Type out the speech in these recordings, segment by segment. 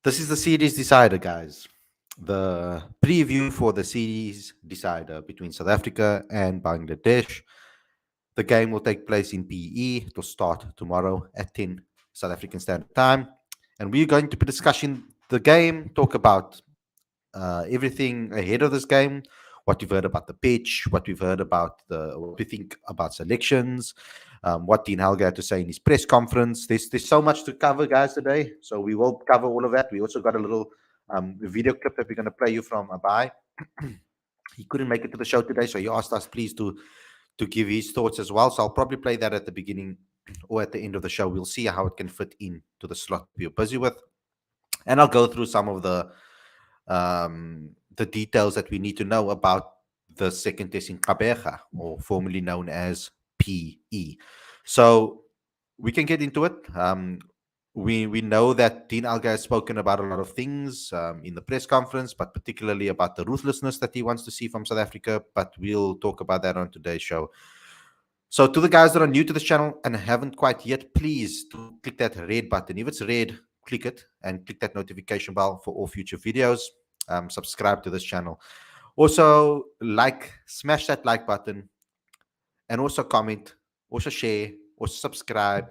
This is the series decider, guys. The preview for the series decider between South Africa and Bangladesh. The game will take place in PE. It will start tomorrow at 10 South African Standard Time. And we're going to be discussing the game, talk about everything ahead of this game, what we've heard about the pitch, what we've heard about what we think about selections, what Dean Helga had to say in his press conference. There's so much to cover, guys, today. So we will cover all of that. We also got a little video clip that we're going to play you from Abai. He couldn't make it to the show today, so he asked us please to give his thoughts as well. So I'll probably play that at the beginning or at the end of the show. We'll see how it can fit in to the slot we're busy with, and I'll go through some of the details that we need to know about the second test in Gqeberha, or formerly known as PE. So we can get into it. We know that Dean Alga has spoken about a lot of things in the press conference, but particularly about the ruthlessness that he wants to see from South Africa. But we'll talk about that on today's show. So to the guys that are new to this channel and haven't quite yet, please do click that red button. If it's red, click it and click that notification bell for all future videos. Subscribe to this channel. Also, smash that like button, and also comment, also share, also subscribe,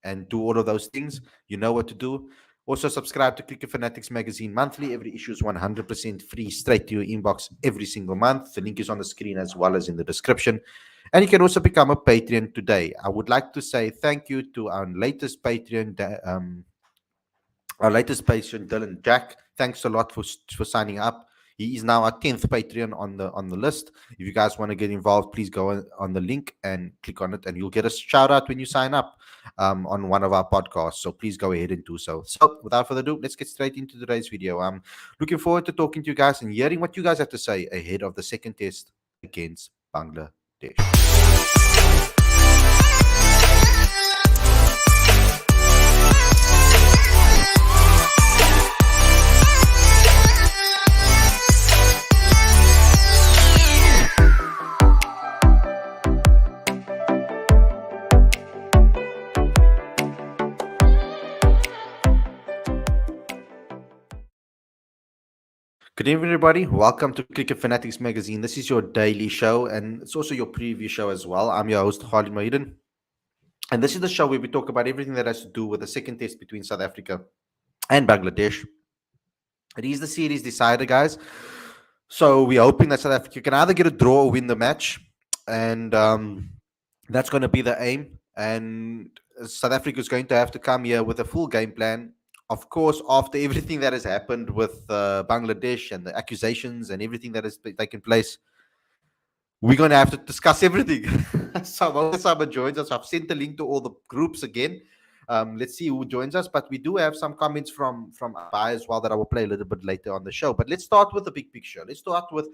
and do all of those things. You know what to do. Also, subscribe to Cricket Fanatics Magazine monthly. Every issue is 100% free, straight to your inbox every single month. The link is on the screen as well as in the description. And you can also become a Patreon today. I would like to say thank you to our latest Patreon, Dylan Jack. Thanks a lot for signing up. He is now our 10th Patreon on the list. If you guys want to get involved, please go on the link and click on it, and you'll get a shout out when you sign up on one of our podcasts. So please go ahead and do so. So without further ado, let's get straight into today's video. I'm looking forward to talking to you guys and hearing what you guys have to say ahead of the second test against Bangladesh. Good evening, everybody. Welcome to Cricket Fanatics Magazine. This is your daily show, and it's also your preview show as well. I'm your host, Khalid Mahidin. And this is the show where we talk about everything that has to do with the second test between South Africa and Bangladesh. It is the series decider, guys. So we're hoping that South Africa can either get a draw or win the match. And that's going to be the aim. And South Africa is going to have to come here with a full game plan. Of course, after everything that has happened with Bangladesh and the accusations and everything that has taken place, we're going to have to discuss everything. So Osama joins us. I've sent the link to all the groups again. Let's see who joins us. But we do have some comments from Abai as well that I will play a little bit later on the show. But let's start with the big picture. Let's start with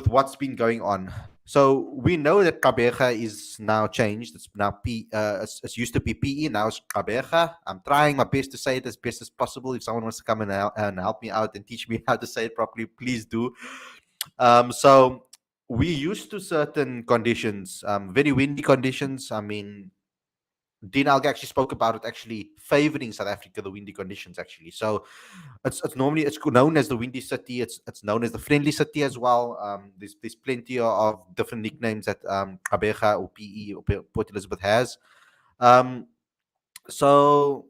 what's been going on. So we know that Gqeberha is now changed. It's now it used to be PE, now it's Gqeberha. I'm trying my best to say it as best as possible. If someone wants to come and help me out and teach me how to say it properly, please do. So we used to certain conditions, very windy conditions. I mean, Dean Alga actually spoke about it actually favoring South Africa, the windy conditions actually. So it's normally known as the windy city. It's known as the friendly city as well. There's plenty of different nicknames that Gqeberha or PE or Port Elizabeth has. So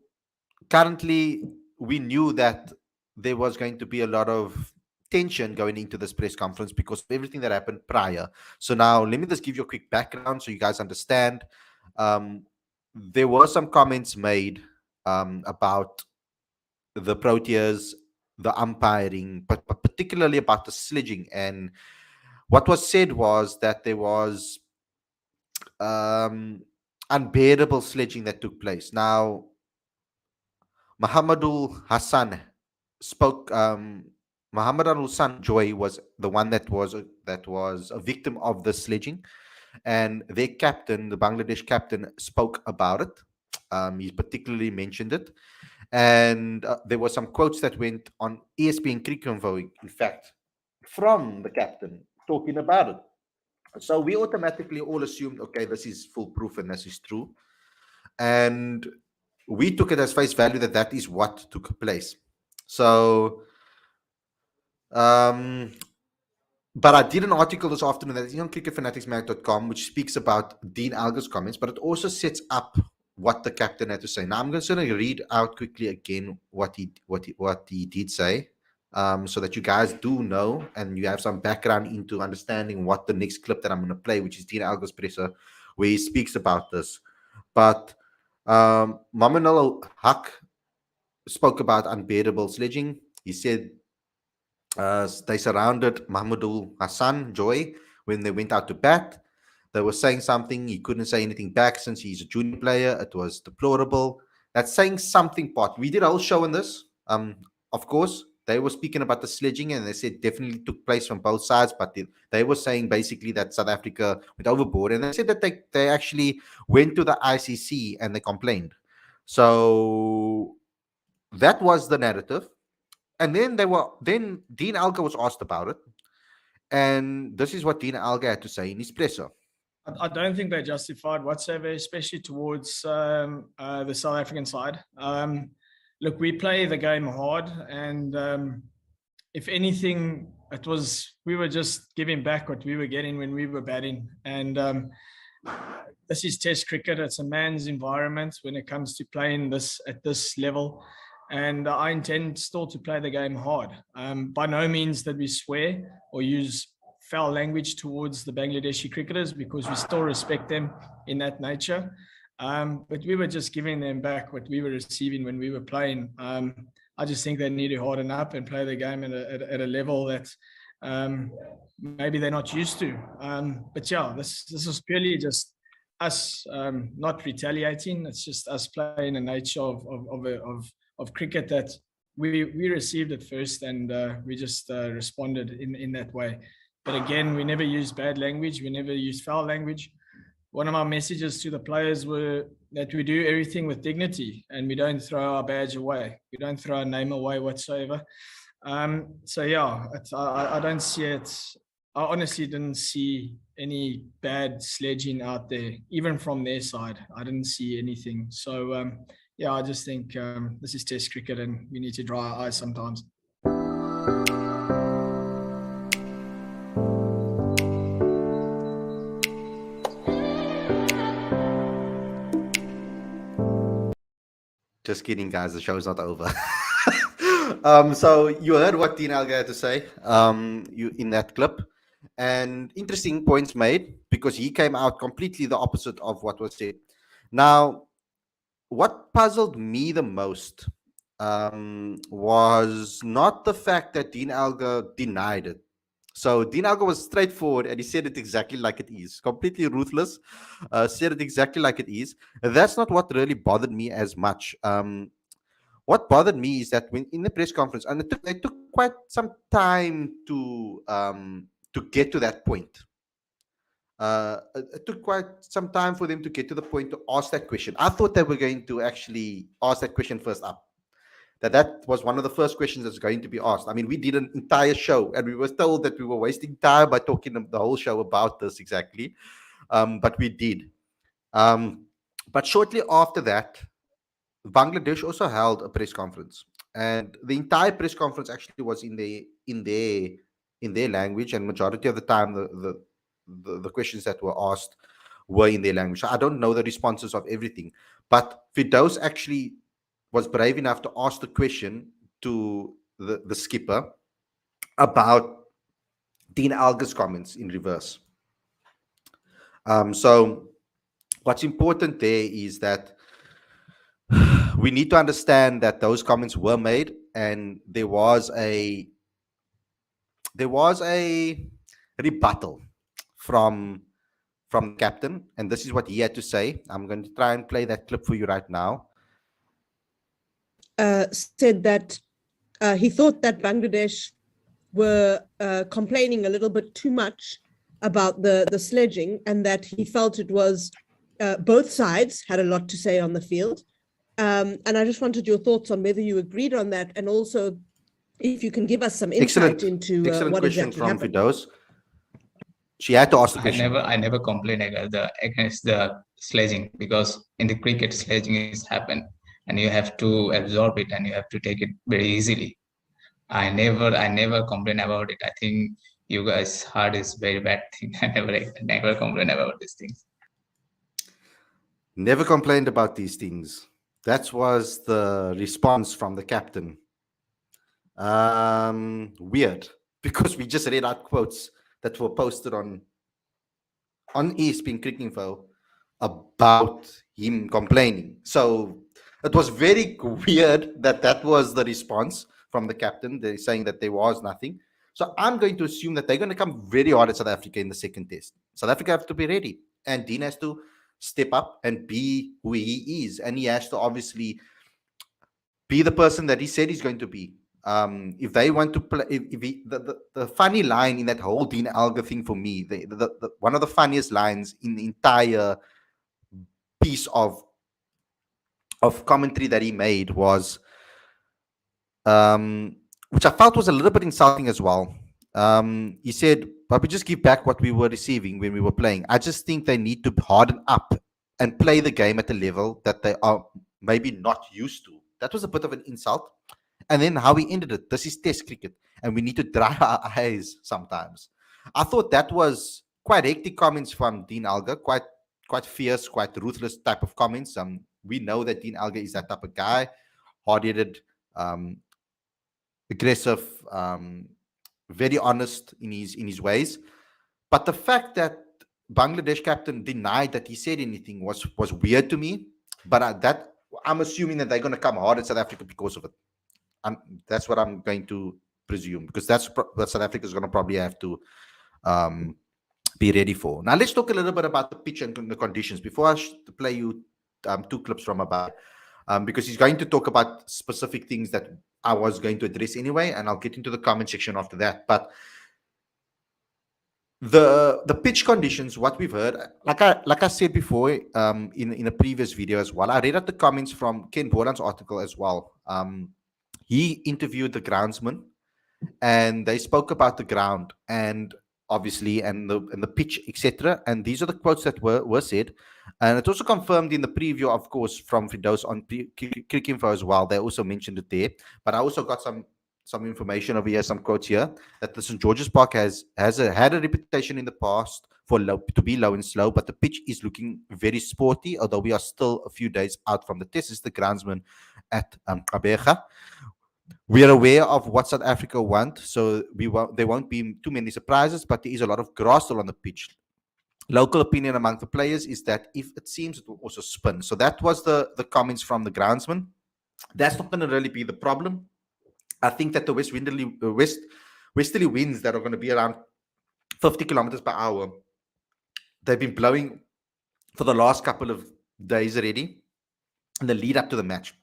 currently we knew that there was going to be a lot of tension going into this press conference because of everything that happened prior. So now let me just give you a quick background so you guys understand. There were some comments made about the Proteas, the umpiring, but particularly about the sledging. And what was said was that there was unbearable sledging that took place. Now, Muhammadul Hassan spoke. Muhammadul Hassan Joy was the one that was a victim of the sledging, and their captain, the Bangladesh captain, spoke about it. He particularly mentioned it, and there were some quotes that went on ESPN Cricket Info, in fact, from the captain talking about it. So we automatically all assumed, okay, this is foolproof and this is true, and we took it as face value that is what took place. So, um, but I did an article this afternoon that is on cricketfanaticsmag.com, which speaks about Dean Alger's comments, but it also sets up what the captain had to say. Now I'm just going to read out quickly again what he did say, so that you guys do know and you have some background into understanding what the next clip that I'm going to play, which is Dean Alger's presser, where he speaks about this. But Mamanul Haq spoke about unbearable sledging. He said they surrounded Mahmoudul Hassan Joy when they went out to bat. They were saying something. He couldn't say anything back since he's a junior player. It was deplorable. That's saying something part. We did a whole show on this. Of course, they were speaking about the sledging and they said definitely took place from both sides, but they were saying basically that South Africa went overboard. And they said that they actually went to the ICC and they complained. So that was the narrative. And then Dean Alger was asked about it, and this is what Dean Alger had to say in his presser. I don't think they're justified whatsoever, especially towards the South African side. Look, we play the game hard, and if anything, we were just giving back what we were getting when we were batting. And this is Test cricket; it's a man's environment when it comes to playing this at this level. And I intend still to play the game hard. By no means that we swear or use foul language towards the Bangladeshi cricketers, because we still respect them in that nature. But we were just giving them back what we were receiving when we were playing. I just think they need to harden up and play the game at a level that maybe they're not used to. But yeah, this is purely just us not retaliating. It's just us playing the nature of cricket that we received it first, and we just responded in that way. But again, we never used bad language. We never used foul language. One of my messages to the players were that we do everything with dignity and we don't throw our badge away. We don't throw our name away whatsoever. So yeah, I don't see it. I honestly didn't see any bad sledging out there, even from their side. I didn't see anything. So yeah, I just think this is Test cricket and we need to dry our eyes sometimes. Just kidding, guys. The show's not over. So you heard what Dean Alger had to say you in that clip. And interesting points made, because he came out completely the opposite of what was said. Now, what puzzled me the most was not the fact that Dean Alger denied it. So Dean Alger was straightforward and he said it exactly like it is, completely ruthless, said it exactly like it is. That's not what really bothered me as much. What bothered me is that when in the press conference, and they took quite some time to get to that point. It took quite some time for them to get to the point to ask that question. I thought they were going to actually ask that question first up. That was one of the first questions that's going to be asked. I mean, we did an entire show and we were told that we were wasting time by talking the whole show about this exactly. But we did. But shortly after that, Bangladesh also held a press conference, and the entire press conference actually was in their language, and majority of the time the questions that were asked were in their language. So I don't know the responses of everything, but Fidos actually was brave enough to ask the question to the skipper about Dean Alger's comments in reverse. So what's important there is that we need to understand that those comments were made, and there was a rebuttal from the captain, and this is what he had to say. I'm going to try and play that clip for you right now. Said that he thought that Bangladesh were complaining a little bit too much about the sledging, and that he felt it was both sides had a lot to say on the field. And I just wanted your thoughts on whether you agreed on that, and also if you can give us some insight into what question exactly from happened. Fidos. She had to ask the question. I never complained against the sledging, because in the cricket sledging is happened and you have to absorb it and you have to take it very easily. I never complain about it. I think you guys heard is very bad thing. I never complain about these things. Never complained about these things. That was the response from the captain. Weird, because we just read out quotes that were posted on ESPN Cricket Info about him complaining. So it was very weird that that was the response from the captain. They're saying that there was nothing. So I'm going to assume that they're going to come very hard at South Africa in the second test. South Africa have to be ready, and Dean has to step up and be who he is, and he has to obviously be the person that he said he's going to be. If they want to play, if he, the funny line in that whole Dean Alga thing for me, one of the funniest lines in the entire piece of commentary that he made was, which I felt was a little bit insulting as well. He said, "But we just give back what we were receiving when we were playing. I just think they need to harden up and play the game at a level that they are maybe not used to." That was a bit of an insult. And then how he ended it: "This is Test cricket, and we need to dry our eyes sometimes." I thought that was quite hectic comments from Dean Alga, quite fierce, quite ruthless type of comments. We know that Dean Alga is that type of guy, hard-headed, um, aggressive, very honest in his ways. But the fact that Bangladesh captain denied that he said anything was weird to me. But I'm assuming that they're going to come hard at South Africa because of it. That's what I'm going to presume, because that's what South Africa is going to probably have to be ready for. Now, let's talk a little bit about the pitch and the conditions before I play you two clips from Abai, because he's going to talk about specific things that I was going to address anyway, and I'll get into the comment section after that. But the pitch conditions, what we've heard, like I said before, in a previous video as well, I read out the comments from Ken Boland's article as well. He interviewed the groundsman, and they spoke about the ground and obviously and the pitch, etc. And these are the quotes that were said, and it's also confirmed in the preview, of course, from Fidos on Cricket Info as well. They also mentioned it there, but I also got some information over here, some quotes here, that the St. George's Park had a reputation in the past to be low and slow, but the pitch is looking very sporty, although we are still a few days out from the test. This is the groundsman at Gqeberha. We are aware of what South Africa want, so there won't be too many surprises, but there is a lot of grass still on the pitch. Local opinion among the players is that if it seems, it will also spin. So that was the comments from the groundsman. That's not going to really be the problem. I think that the westerly winds that are going to be around 50 kilometers per hour, they've been blowing for the last couple of days already in the lead up to the match.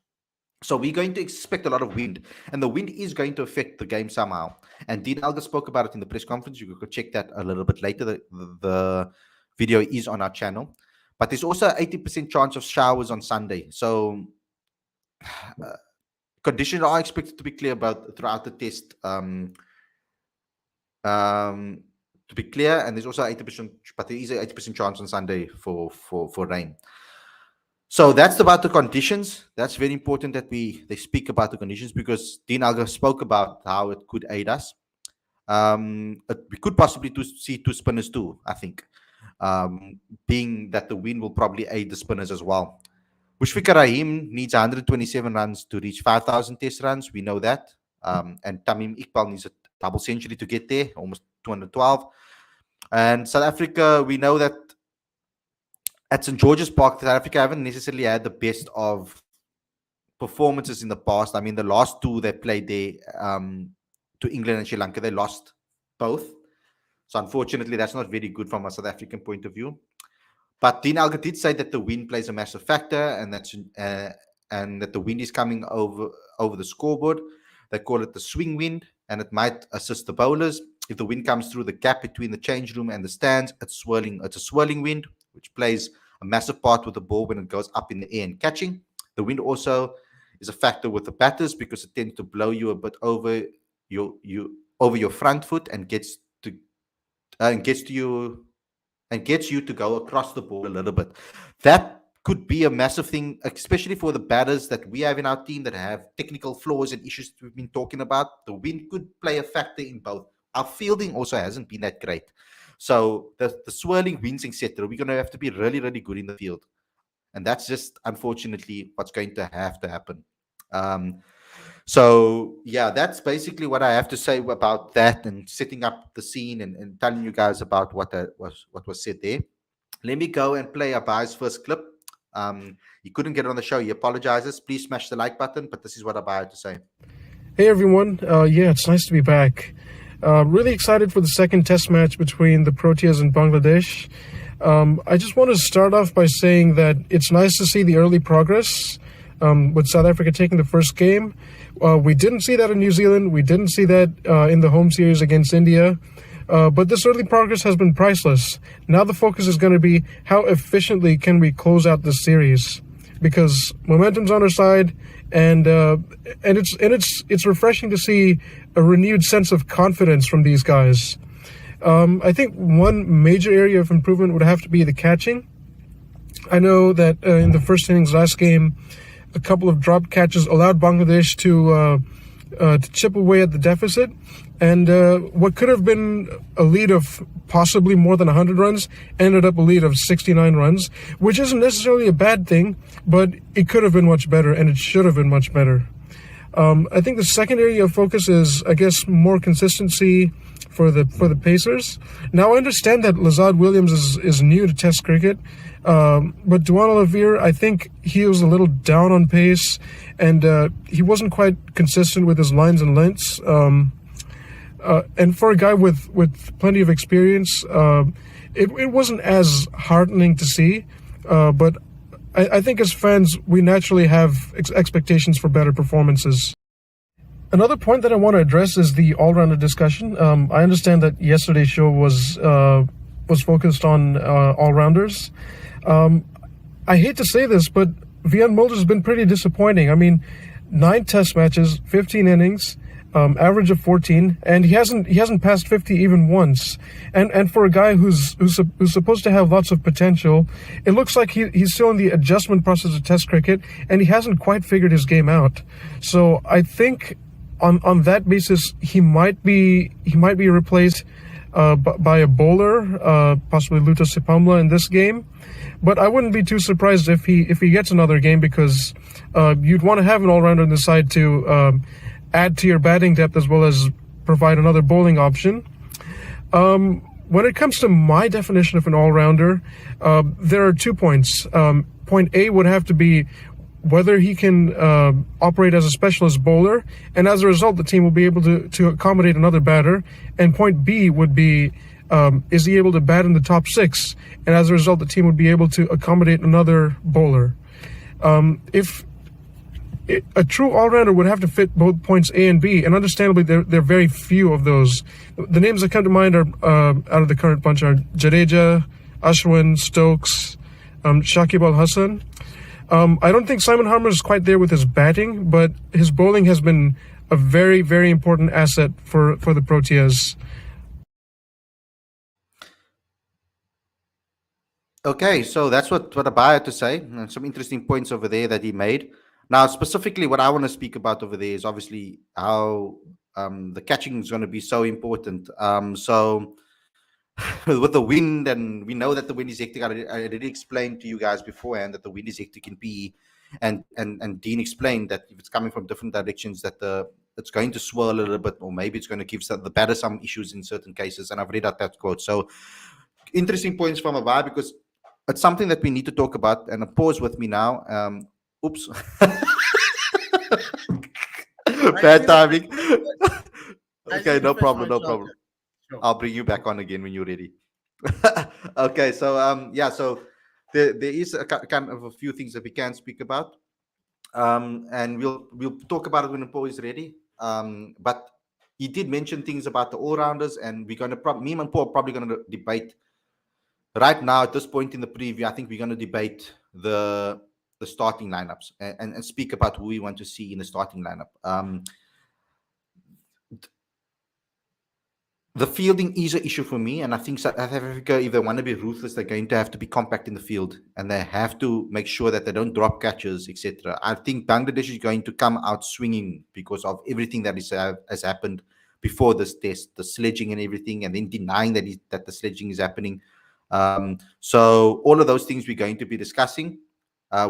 So we're going to expect a lot of wind, and the wind is going to affect the game somehow. And Dean Alga spoke about it in the press conference. You could check that a little bit later. The video is on our channel. But there's also an 80% chance of showers on Sunday. So conditions are expected to be clear throughout the test. To be clear, and there's also 80%, but there is an 80% chance on Sunday for rain. So that's about the conditions. That's very important that they speak about the conditions, because Dean Alga spoke about how it could aid us. We could possibly see two spinners too, I think, being that the wind will probably aid the spinners as well. Mushfiqur Rahim needs 127 runs to reach 5,000 test runs. We know that. And Tamim Iqbal needs a double century to get there, almost 212. And South Africa, we know that at St. George's Park, South Africa haven't necessarily had the best of performances in the past. I mean, the last two they played there, to England and Sri Lanka, they lost both. So unfortunately, that's not very good from a South African point of view. But Dean Alga did say that the wind plays a massive factor, and that the wind is coming over the scoreboard. They call it the swing wind, and it might assist the bowlers. If the wind comes through the gap between the change room and the stands, it's a swirling wind, which plays a massive part with the ball when it goes up in the air and catching. The wind also is a factor with the batters, because it tends to blow you a bit over your front foot and gets you to go across the ball a little bit. That could be a massive thing, especially for the batters that we have in our team that have technical flaws and issues we've been talking about. The wind could play a factor in both. Our fielding also hasn't been that great. So the swirling winds, etc., we're going to have to be really, really good in the field. And that's just, unfortunately, what's going to have to happen. So, yeah, that's basically what I have to say about that and setting up the scene and telling you guys about what was said there. Let me go and play Abai's first clip. He couldn't get on the show. He apologizes. Please smash the like button. But this is what Abai had to say. Hey everyone, yeah, it's nice to be back. Really excited for the second test match between the Proteas and Bangladesh. I just want to start off by saying that it's nice to see the early progress with South Africa taking the first game. We didn't see that in New Zealand. We didn't see that in the home series against India. But this early progress has been priceless. Now the focus is going to be how efficiently can we close out this series, because momentum's on our side, and it's refreshing to see a renewed sense of confidence from these guys. I think one major area of improvement would have to be the catching. I know that in the first innings last game, a couple of drop catches allowed Bangladesh to chip away at the deficit, and what could have been a lead of possibly more than 100 runs ended up a lead of 69 runs, which isn't necessarily a bad thing, but it could have been much better, and it should have been much better. I think the second area of focus is, I guess, more consistency for the Pacers. Now, I understand that Lazard Williams is new to Test cricket, but Duan Olivier, I think he was a little down on pace, and he wasn't quite consistent with his lines and lengths. And for a guy with plenty of experience, it wasn't as heartening to see, but I think as fans, we naturally have expectations for better performances. Another point that I want to address is the all-rounder discussion. I understand that yesterday's show was focused on all-rounders. I hate to say this, but Vian Mulder's been pretty disappointing. I mean, 9 test matches, 15 innings, average of 14, and he hasn't passed 50 even once. And for a guy who's supposed to have lots of potential, it looks like he's still in the adjustment process of Test cricket, and he hasn't quite figured his game out. So I think on that basis, he might be replaced by a bowler, possibly Luto Sipamla in this game. But I wouldn't be too surprised if he gets another game, because you'd want to have an all-rounder on the side to add to your batting depth as well as provide another bowling option. When it comes to my definition of an all-rounder, there are 2 points. Point A would have to be whether he can operate as a specialist bowler, and as a result, the team will be able to accommodate another batter. And point B would be, is he able to bat in the top 6? And as a result, the team would be able to accommodate another bowler. A true all-rounder would have to fit both points A and B, and understandably, there are very few of those. The names that come to mind are out of the current bunch are Jadeja, Ashwin, Stokes, Shakib Al Hasan. I don't think Simon Harmer is quite there with his batting, but his bowling has been a very, very important asset for the Proteas. Okay, so that's what Abai had to say, and some interesting points over there that he made. Now, specifically, what I want to speak about over there is obviously how the catching is going to be so important. So with the wind, and we know that the wind is hectic. I already explained to you guys beforehand that the wind is hectic in PE, and Dean explained that if it's coming from different directions, that it's going to swirl a little bit, or maybe it's going to give the batter some issues in certain cases. And I've read out that quote. So interesting points from Abai, because it's something that we need to talk about. And pause with me now. Oops. Bad timing. Okay, no problem. Sure. I'll bring you back on again when you're ready. Okay, so so there is kind of a few things that we can speak about, and we'll talk about it when Paul is ready. But he did mention things about the all-rounders, and we're going to me and Paul are probably going to debate right now at this point in the preview. I think we're going to debate the starting lineups and speak about who we want to see in the starting lineup. the fielding is an issue for me, and I think South Africa, if they want to be ruthless, they're going to have to be compact in the field, and they have to make sure that they don't drop catches, etc. I think Bangladesh is going to come out swinging because of everything that has happened before this test, the sledging and everything, and then denying that the sledging is happening. So all of those things we're going to be discussing.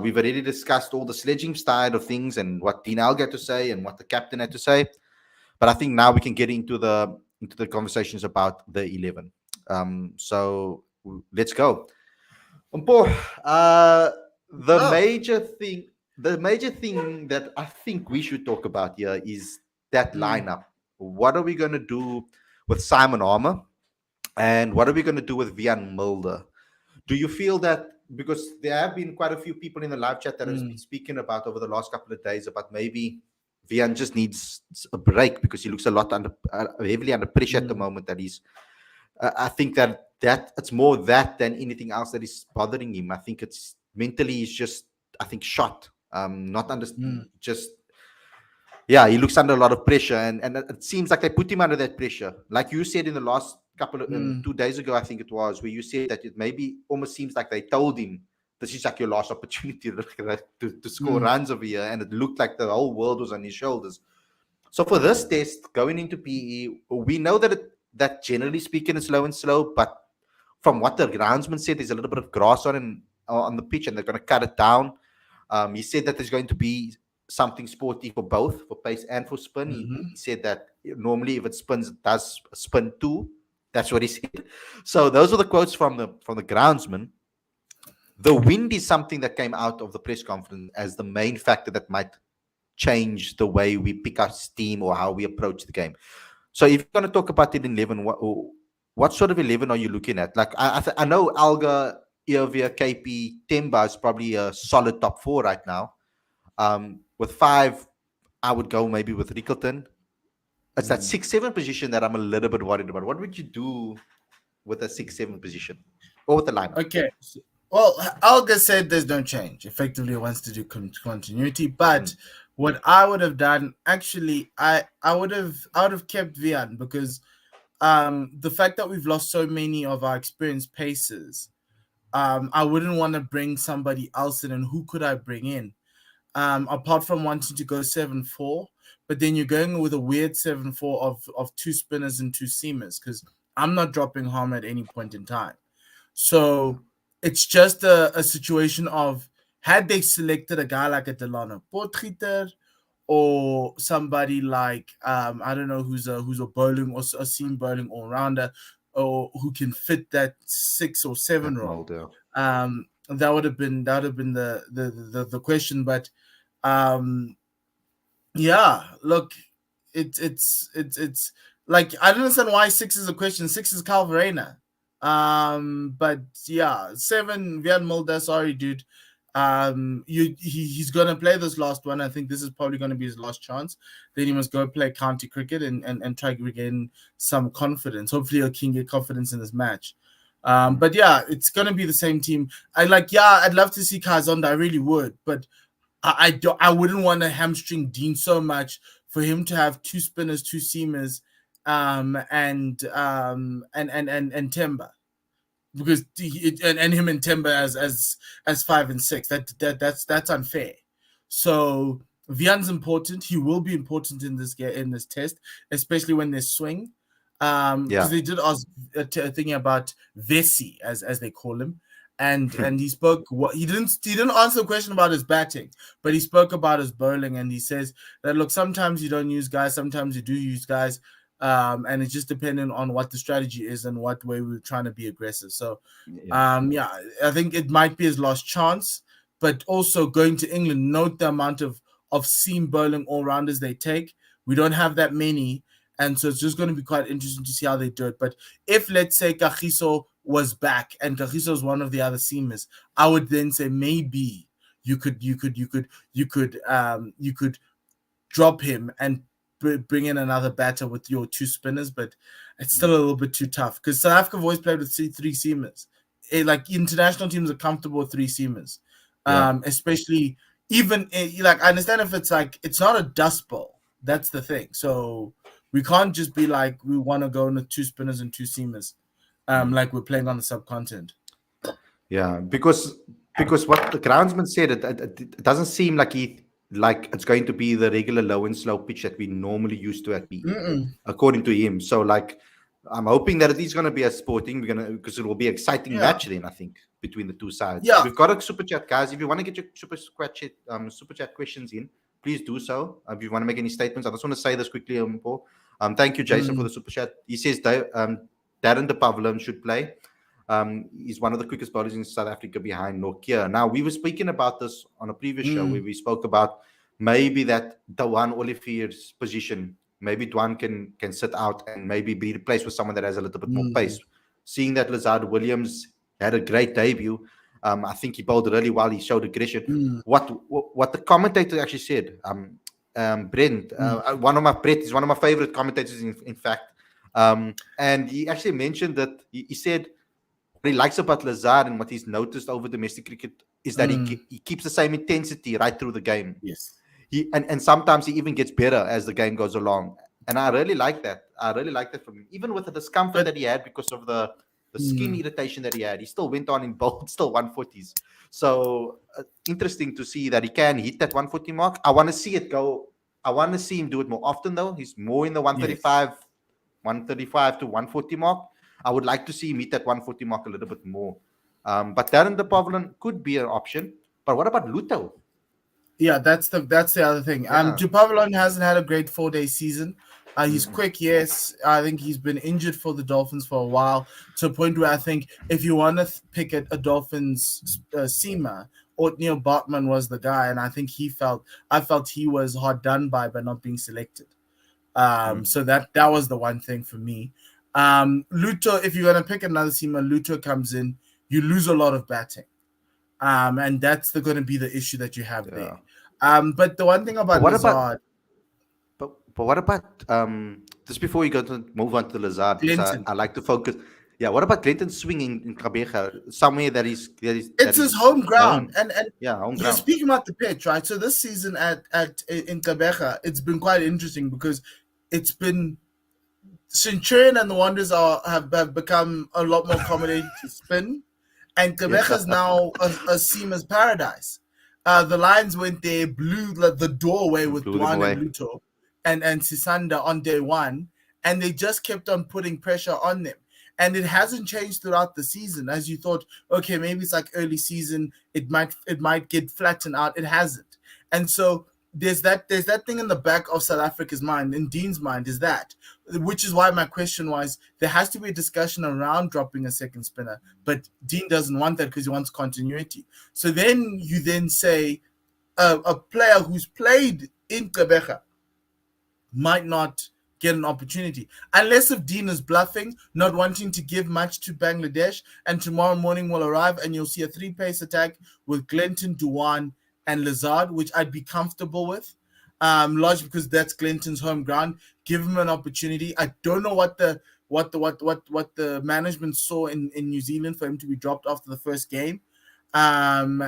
We've already discussed all the sledging side of things and what Dean Alg had to say and what the captain had to say. But I think now we can get into the conversations about the 11. So let's go. Umpo, the major thing that I think we should talk about here is that lineup. What are we going to do with Simon Armour? And what are we going to do with Vian Mulder? Do you feel that, because there have been quite a few people in the live chat that have been speaking about over the last couple of days about maybe Vian just needs a break because he looks a lot heavily under pressure at the moment. That he's, I think that it's more that than anything else that is bothering him. I think it's mentally he's just, I think, shot. Not under just. Yeah, he looks under a lot of pressure, and it seems like they put him under that pressure. Like you said in the last couple of 2 days ago, I think it was, where you said that it maybe almost seems like they told him this is like your last opportunity to score runs over here, and it looked like the whole world was on his shoulders. So for this test, going into PE, we know that generally speaking it's low and slow, but from what the groundsman said, there's a little bit of grass on the pitch, and they're going to cut it down. He said that there's going to be something sporty for both, for pace and for spin. He said that normally if it spins, it does spin too. That's what he said. So those are the quotes from the groundsman. The wind is something that came out of the press conference as the main factor that might change the way we pick our steam or how we approach the game. So if you're going to talk about it in 11, what sort of 11 are you looking at? Like I know Alga, Eovia, KP, Temba is probably a solid top 4 right now. With 5, I would go maybe with Rickleton. It's that 6-7 position that I'm a little bit worried about. What would you do with a 6-7 position or with the lineup? Okay. Well, Alga said there's no change. Effectively, wants to do continuity. But what I would have done, actually, I would have kept Vian, because the fact that we've lost so many of our experienced pacers, I wouldn't want to bring somebody else in. And who could I bring in? Apart from wanting to go 7-4, but then you're going with a weird 7-4 of 2 spinners and 2 seamers, because I'm not dropping harm at any point in time. So it's just a situation of, had they selected a guy like a Delano Potgieter or somebody like I don't know who's a bowling or a seam bowling all rounder, or who can fit that 6 or 7 role. That would have been the question. But yeah, look, it's like, I don't understand why 6 is a question. 6 is Cal Verena. But yeah, 7 Vian Mulder, sorry dude. He's gonna play this last one. I think this is probably gonna be his last chance. Then he must go play county cricket and try to regain some confidence. Hopefully he can get confidence in this match. But yeah, it's gonna be the same team. I'd love to see Kazonda, I really would, but I wouldn't want to hamstring Dean so much for him to have 2 spinners, 2 seamers, and Temba, because and him and Temba as 5 and 6. That's unfair. So Vian's important. He will be important in this test, especially when there's swing. Because they did ask thinking about Vessi, as they call him, and he spoke. He didn't answer the question about his batting, but he spoke about his bowling, and he says that, look, sometimes you don't use guys, sometimes you do use guys, and it's just depending on what the strategy is and what way we're trying to be aggressive. So I think it might be his last chance, but also going to England, note the amount of seam bowling all-rounders they take. We don't have that many. And so it's just going to be quite interesting to see how they do it. But if, let's say, Kagiso was back and Kagiso is one of the other seamers, I would then say maybe you could drop him and bring in another batter with your 2 spinners. But it's still a little bit too tough, because South Africa have always played with 3 seamers. Like international teams are comfortable with 3 seamers, especially even like, I understand if it's like, it's not a dust bowl. That's the thing. So, We can't just be like we want to go in with 2 spinners and 2 seamers, like we're playing on the subcontinent. Yeah, because what the groundsman said, it doesn't seem like it's going to be the regular low and slow pitch that we normally used to at PE, according to him. So like, I'm hoping that it is going to be a sporting. Because it will be an exciting match then, I think, between the two sides. Yeah. We've got a super chat, guys. If you want to get your super chat questions in, please do so. If you want to make any statements, I just want to say this quickly, Paul. Thank you, Jason, for the super chat. He says Darren de Pavlin should play. He's one of the quickest bowlers in South Africa behind Nokia. Now, we were speaking about this on a previous show where we spoke about maybe that Dwan Olivier's position, maybe Dwan can sit out and maybe be replaced with someone that has a little bit more pace. Seeing that Lazard Williams had a great debut, I think he bowled really well. He showed aggression. What the commentator actually said, Brent, Brett is one of my favorite commentators, in fact. And he actually mentioned that he said what he likes about Lazard and what he's noticed over domestic cricket is that he keeps the same intensity right through the game. Yes. And sometimes he even gets better as the game goes along. And I really like that. I really like that from him. Even with the discomfort that he had because of the skin irritation that he had, he still went on in bowled still 140s. So interesting to see that he can hit that 140 mark. I want to see it go. I want to see him do it more often, though. He's more in the 135 to 140 mark. I would like to see him hit that 140 mark a little bit more. But Darren de Pavlin could be an option. But what about Luto? Yeah, that's the other thing. De Pavlin hasn't had a great 4-day season. He's quick, yes. I think he's been injured for the Dolphins for a while, to a point where I think if you want to pick a Dolphins seamer, Othniel Bartman was the guy, and I think I felt he was hard done by not being selected. So that was the one thing for me. Luto, if you're going to pick another seamer, Luto comes in, you lose a lot of batting. And that's going to be the issue that you have there. But the one thing about Lazard... But what about, just before you go to move on to Lazard, I like to focus... Yeah, what about Clinton swinging in Kabeja, somewhere that is it's his home ground, and home you're ground. Speaking about the pitch, right? So this season in Kabeja, it's been quite interesting because it's been Centurion and the Wanderers have become a lot more accommodating to spin, and Kabeja is now a seamer's paradise. The Lions went there, blew the doorway with Dwan and Luto and Sisanda on day one, and they just kept on putting pressure on them. And it hasn't changed throughout the season. As you thought, okay, maybe it's like early season, it might get flattened out. It hasn't. And so there's that thing in the back of South Africa's mind, in Dean's mind, is that, which is why my question was, there has to be a discussion around dropping a second spinner, but Dean doesn't want that because he wants continuity. So then you say a player who's played in Kabeja might not get an opportunity, unless if Dean is bluffing, not wanting to give much to Bangladesh, and tomorrow morning will arrive and you'll see a 3-pace attack with Glenton, Dwan, and Lazard, which I'd be comfortable with, largely because that's Glenton's home ground. Give him an opportunity. I don't know what the management saw in New Zealand for him to be dropped after the first game. And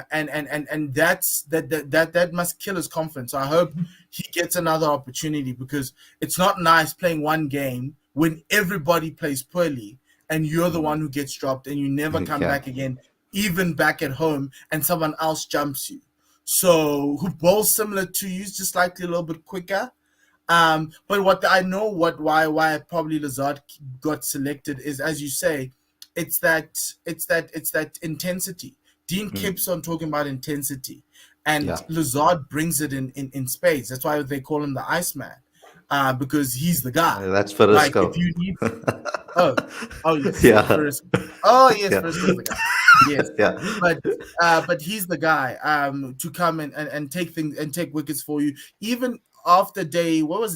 that must kill his confidence. So I hope he gets another opportunity, because it's not nice playing one game when everybody plays poorly and you're the one who gets dropped and you never come back again, even back at home, and someone else jumps you. So who bowls similar to you, just slightly a little bit quicker. But why probably Lazard got selected is, as you say, it's that intensity. Dean keeps on talking about intensity, and Lazard brings it in spades. That's why they call him the Iceman, because he's the guy. That's Farisco. Like if you need, yes, Farisco. Farisco's the guy. Yes, but he's the guy to come and take things and take wickets for you. Even after day 2 was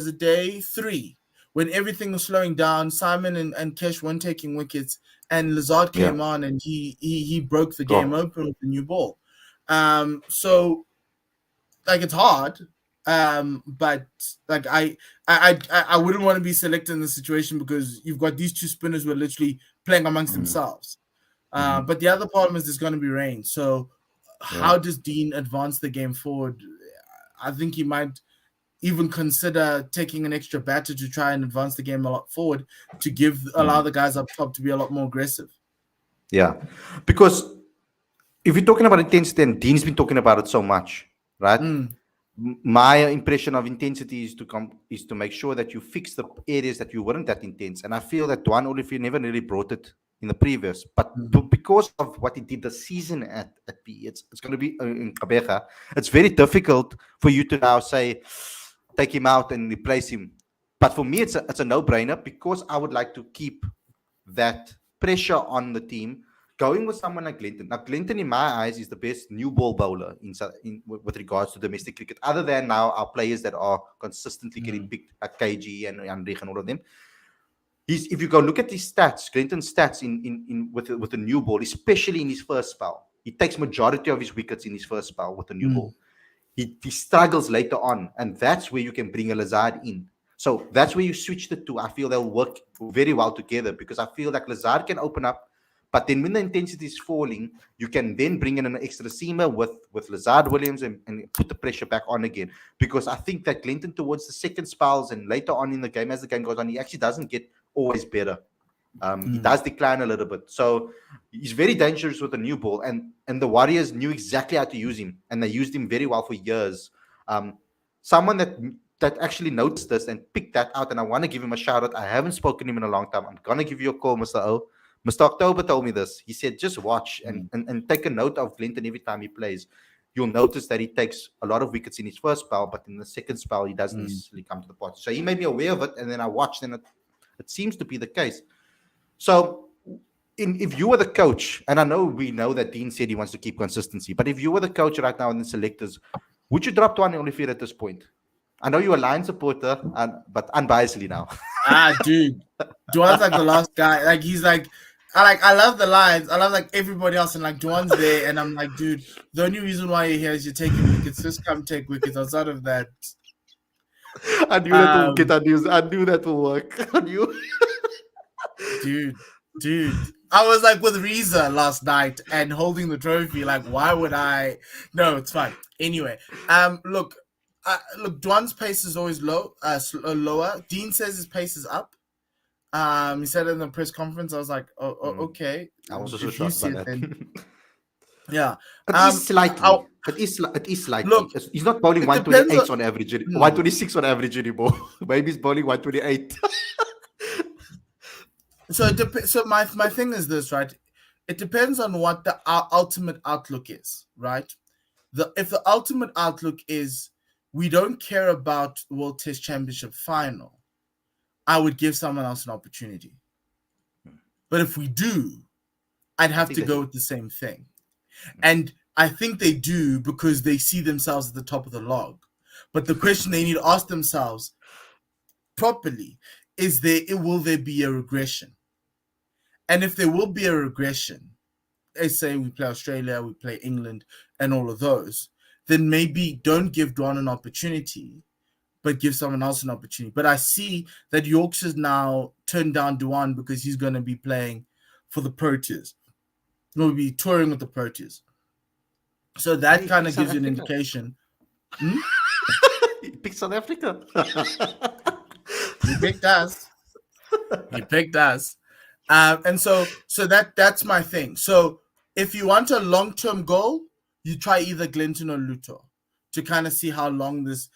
it day 3 when everything was slowing down. Simon and Kesh weren't taking wickets, and Lazard came on and he broke the game open with the new ball. So like it's hard, but like I wouldn't want to be selected in this situation, because you've got these two spinners who are literally playing amongst themselves. But the other problem is there's going to be rain. So how does Dean advance the game forward? I think he might even consider taking an extra batter to try and advance the game a lot forward to allow the guys up top to be a lot more aggressive. Yeah, because if you're talking about intensity, and Dean's been talking about it so much, right? My impression of intensity is to make sure that you fix the areas that you weren't that intense. And I feel that Duan Olivier never really brought it in the previous, but because of what he did the season at PE, it's going to be in Gqeberha. It's very difficult for you to now say, take him out and replace him. But for me, it's a no-brainer, because I would like to keep that pressure on the team, going with someone like Glenton. Now, Glenton, in my eyes, is the best new ball bowler with regards to domestic cricket, other than now our players that are consistently getting picked, like KG and Hendrix and all of them. If you go look at his stats, Glenton's stats with the new ball, especially in his first spell, he takes majority of his wickets in his first spell with the new ball. He struggles later on, and that's where you can bring a Lazard in. So that's where you switch the two. I feel they'll work very well together, because I feel like Lazard can open up, but then when the intensity is falling, you can then bring in an extra seamer with Lazard Williams and put the pressure back on again. Because I think that Glenton, towards the second spells and later on in the game, as the game goes on, he actually doesn't get always better. He does decline a little bit. So he's very dangerous with the new ball. And the Warriors knew exactly how to use him, and they used him very well for years. Someone that actually noticed this and picked that out, and I want to give him a shout out. I haven't spoken to him in a long time. I'm going to give you a call, Mr. O. Mr. October told me this. He said, just watch and take a note of Glenton every time he plays. You'll notice that he takes a lot of wickets in his first spell, but in the second spell, he doesn't necessarily come to the party. So he made me aware of it, and then I watched, and it seems to be the case. So if you were the coach, and we know that Dean said he wants to keep consistency, but if you were the coach right now in the selectors, would you drop Duan Olivier at this point? I know you're a Lion supporter, but unbiasedly now. Dude, Duan's like the last guy. Like, he's like, I love the Lions. I love like everybody else, and like Duan's there, and I'm like, dude, the only reason why you're here is you're taking wickets. Just come take wickets. Outside of that, I knew that will get unused. I knew that will work. I knew. Dude. I was like with Reza last night and holding the trophy. Like, why would I? No, it's fine. Anyway, look, Duan's pace is always lower. Dean says his pace is up. He said it in the press conference. I was like, okay. I was also shocked by that. Yeah. But it's slightly. It is slightly. Look, he's not bowling 128 on average. 126 on average anymore. Maybe he's bowling 128. So my thing is this, right? It depends on what the ultimate outlook is, right? If the ultimate outlook is we don't care about the World Test Championship final, I would give someone else an opportunity. But if we do, I'd have to go with the same thing. And I think they do, because they see themselves at the top of the log. But the question they need to ask themselves properly is will there be a regression? And if there will be a regression, let's say we play Australia, we play England, and all of those, then maybe don't give Duan an opportunity, but give someone else an opportunity. But I see that Yorkshire's now turned down Duan because he's going to be playing for the Proteas. He'll be touring with the Proteas. So that kind of gives you an indication. He picked South Africa. He picked us. And so that's my thing. So if you want a long-term goal, you try either Glenton or Luto to kind of see how long this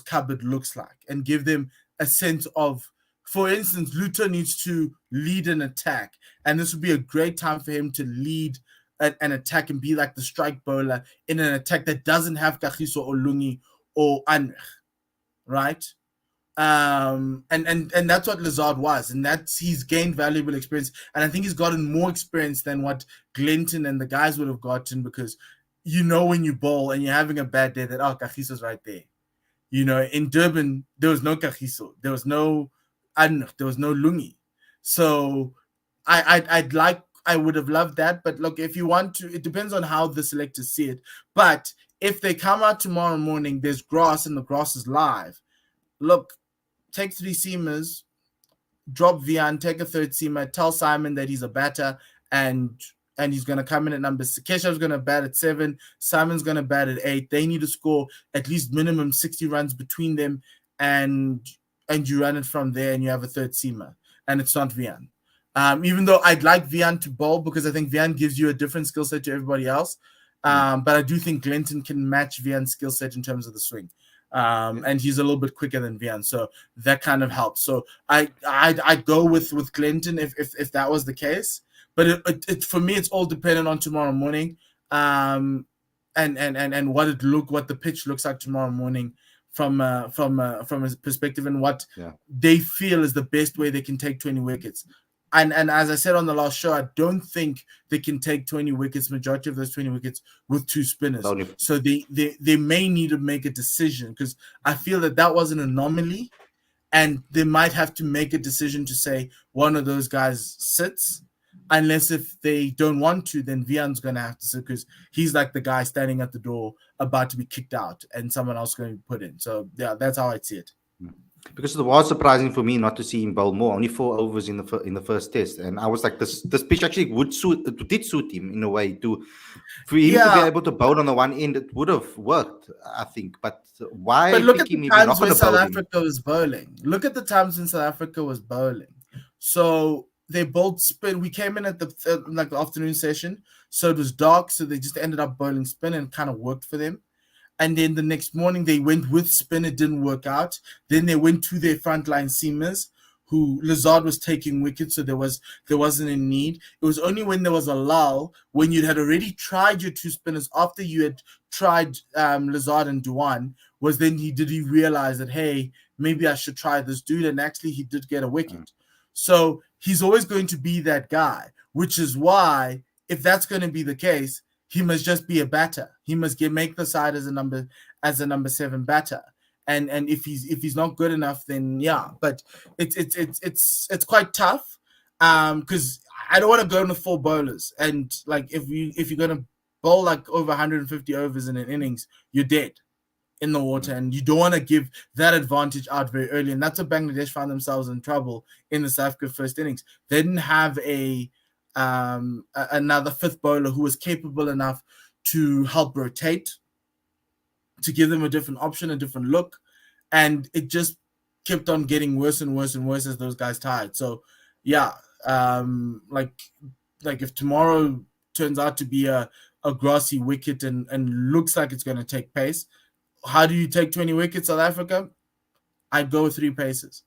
cupboard looks like and give them a sense of, for instance, Luto needs to lead an attack, and this would be a great time for him to lead an attack and be like the strike bowler in an attack that doesn't have Kagiso or Lungi or Anrich, right? And that's what Lazard was, and he's gained valuable experience, and I think he's gotten more experience than what Glenton and the guys would have gotten, because when you bowl and you're having a bad day that Kagiso's right there. In Durban there was no Kagiso, there was no Anrich, there was no Lungi. So I would have loved that, but look, if you want to, it depends on how the selectors see it. But if they come out tomorrow morning, there's grass and the grass is live. Look, take 3 seamers, drop Vian, take a third seamer, tell Simon that he's a batter, and and he's going to come in at number 6. Keshav's going to bat at 7. Simon's going to bat at 8. They need to score at least minimum 60 runs between them, and you run it from there, and you have a third seamer, and it's not Vian. Even though I'd like Vian to bowl, because I think Vian gives you a different skill set to everybody else. But I do think Glenton can match Vian's skill set in terms of the swing. And he's a little bit quicker than Vian, so that kind of helps. So I'd go with Glenton if that was the case. But it for me, it's all dependent on tomorrow morning, and what the pitch looks like tomorrow morning from a perspective, and what they feel is the best way they can take 20 wickets. And as I said on the last show, I don't think they can take 20 wickets, majority of those 20 wickets, with 2 spinners. So they may need to make a decision, because I feel that was an anomaly, and they might have to make a decision to say one of those guys sits. Unless if they don't want to, then Vian's going to have to sit, because he's like the guy standing at the door about to be kicked out and someone else going to be put in. So, yeah, that's how I'd see it. Because it was surprising for me not to see him bowl more. Only 4 overs in the first test, and I was like, this pitch actually did suit him in a way. For him to be able to bowl on the one end, it would have worked, I think. But why? But look at the times when South Africa was bowling. Look at the times when South Africa was bowling. So they bowled spin. We came in at the afternoon session, so it was dark. So they just ended up bowling spin, and kind of worked for them. And then the next morning they went with spin. It didn't work out. Then they went to their frontline seamers, who Lazard was taking wickets, so there wasn't a need. It was only when there was a lull, when you had already tried your 2 spinners, after you had tried Lazard and Duan, was then he realize that, hey, maybe I should try this dude, and actually he did get a wicket. So he's always going to be that guy, which is why, if that's going to be the case, he must just be a batter. He must make the side as a number 7 batter. And if he's not good enough, then yeah. But it's quite tough, because I don't want to go into 4 bowlers. And like if you're gonna bowl like over 150 overs in an innings, you're dead in the water, and you don't want to give that advantage out very early. And that's what Bangladesh found themselves in trouble in the South Africa first innings. They didn't have another 5th bowler who was capable enough to help rotate, to give them a different option, a different look, and it just kept on getting worse and worse and worse as those guys tired. So yeah, like if tomorrow turns out to be a grassy wicket and looks like it's going to take pace, how do you take 20 wickets, South Africa? I'd go with 3 paces.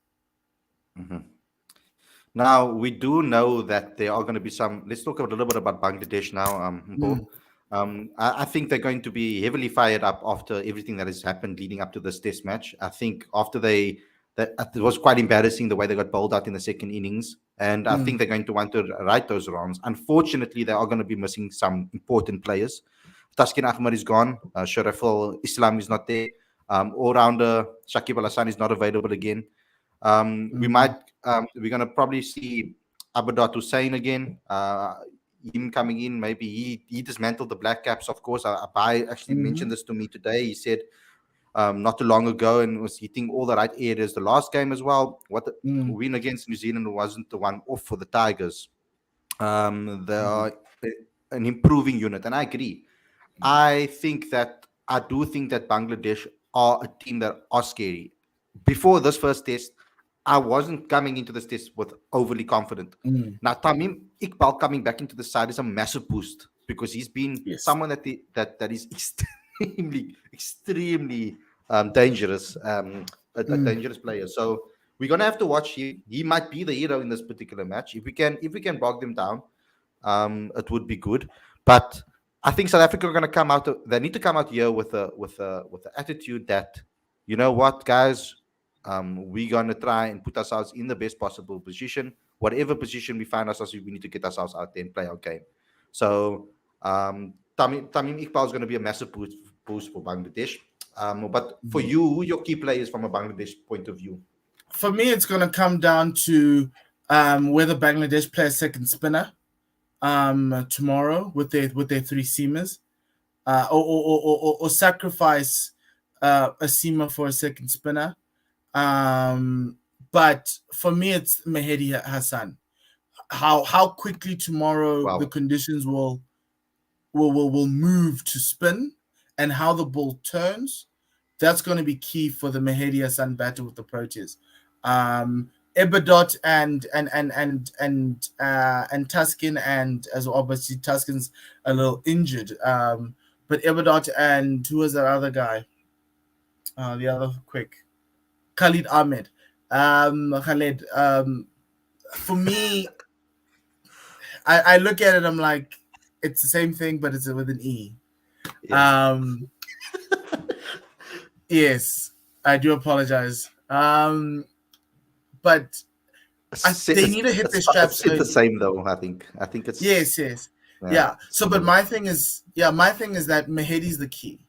Mm-hmm. Now, we do know that there are going to be some. Let's talk a little bit about Bangladesh now. I think they're going to be heavily fired up after everything that has happened leading up to this test match. I think after it was quite embarrassing the way they got bowled out in the second innings. And I think they're going to want to right those wrongs. Unfortunately, they are going to be missing some important players. Taskin Ahmad is gone. Sharaful Islam is not there. All-rounder Shakib Al Hassan is not available again. We're going to probably see Abadat Hussain again. Him coming in, maybe he dismantled the Black Caps, of course. Abai actually mentioned this to me today. He said not too long ago, and was hitting all the right areas the last game as well. Win against New Zealand wasn't the one off for the Tigers. They are an improving unit, and I agree. I do think that Bangladesh are a team that are scary. Before this first test, I wasn't coming into this test with overly confident. Now, Tamim Iqbal coming back into the side is a massive boost, because he's been someone that is extremely dangerous, a dangerous player. So we're gonna have to watch him. He might be the hero in this particular match. If we can bog them down, it would be good. But I think South Africa are gonna come out. They need to come out here with the attitude that, you know what, guys. We're going to try and put ourselves in the best possible position. Whatever position we find ourselves in, we need to get ourselves out there and play our game. So Tamim Iqbal is going to be a massive boost for Bangladesh. But for you, your key players from a Bangladesh point of view? For me, it's going to come down to whether Bangladesh play a second spinner tomorrow with their 3 seamers, or sacrifice a seamer for a second spinner. But for me, it's Mehedi Hassan. how quickly tomorrow the conditions will move to spin and how the ball turns. That's going to be key for the Mehedi Hassan battle with the Proteas. Eberdot and Tuskin, and as obviously Tuskin's a little injured. But Eberdot and who was that other guy? The other quick, Khalid Ahmed. Khalid. For me, I look at it. I'm like, it's the same thing, but it's with an E. Yeah. Yes, I do apologize. But they need to hit their straps. It's the same though. I think it's yes. Yeah. So, but my thing is that Mehedi's the key.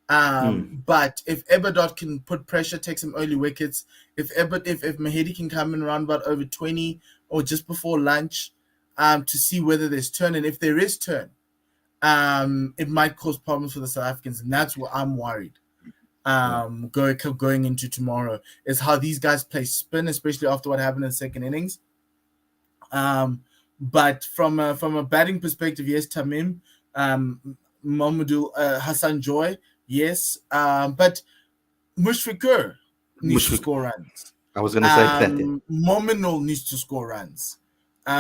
But if Eberdot can put pressure, take some early wickets, if Mehedi can come in around about over 20 or just before lunch, to see whether there's turn, and if there is turn, it might cause problems for the South Africans, and that's what I'm worried. Going into tomorrow is how these guys play spin, especially after what happened in the second innings. But from a batting perspective, yes, Tamim, Mamadou Hassan Joy, yes, but Mushfiqur needs to score runs. I was going to say that. Mominul needs to score runs.